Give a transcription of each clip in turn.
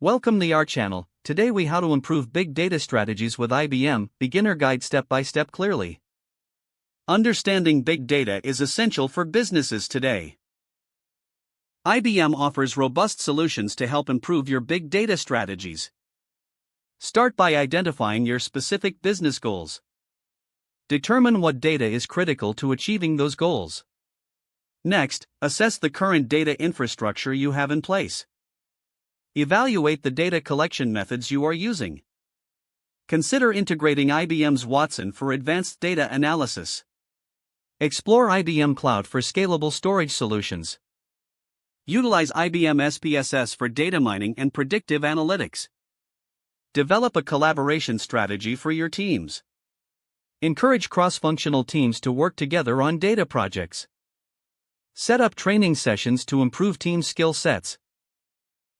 Welcome to our channel. Today we how to improve big data strategies with IBM, beginner guide step by step clearly. Understanding big data is essential for businesses today. IBM offers robust solutions to help improve your big data strategies. Start by identifying your specific business goals. Determine what data is critical to achieving those goals. Next, assess the current data infrastructure you have in place. Evaluate the data collection methods you are using. Consider integrating IBM's Watson for advanced data analysis. Explore IBM Cloud for scalable storage solutions. Utilize IBM SPSS for data mining and predictive analytics. Develop a collaboration strategy for your teams. Encourage cross-functional teams to work together on data projects. Set up training sessions to improve team skill sets.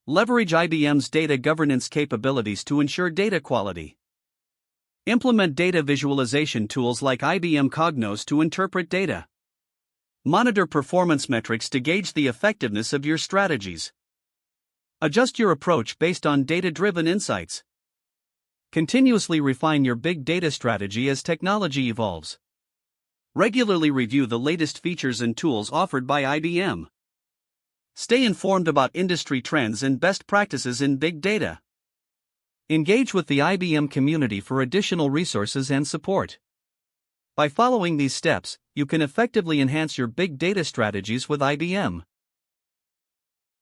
Leverage IBM's data governance capabilities to ensure data quality. Implement data visualization tools like IBM Cognos to interpret data. Monitor performance metrics to gauge the effectiveness of your strategies. Adjust your approach based on data-driven insights. Continuously refine your big data strategy as technology evolves. Regularly review the latest features and tools offered by IBM. Stay informed about industry trends and best practices in big data. Engage with the IBM community for additional resources and support. By following these steps, you can effectively enhance your big data strategies with IBM.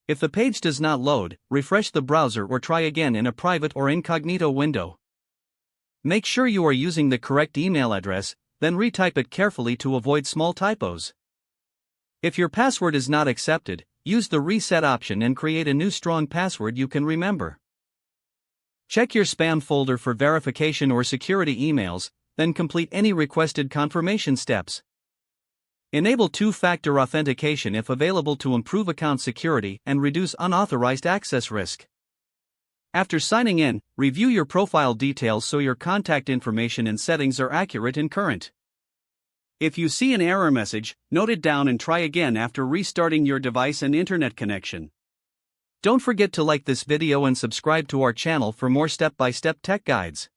If the page does not load, refresh the browser or try again in a private or incognito window. Make sure you are using the correct email address, then retype it carefully to avoid small typos. If your password is not accepted, use the reset option and create a new strong password you can remember. Check your spam folder for verification or security emails, then complete any requested confirmation steps. Enable two-factor authentication if available to improve account security and reduce unauthorized access risk. After signing in, review your profile details so your contact information and settings are accurate and current. If you see an error message, note it down and try again after restarting your device and internet connection. Don't forget to like this video and subscribe to our channel for more step-by-step tech guides.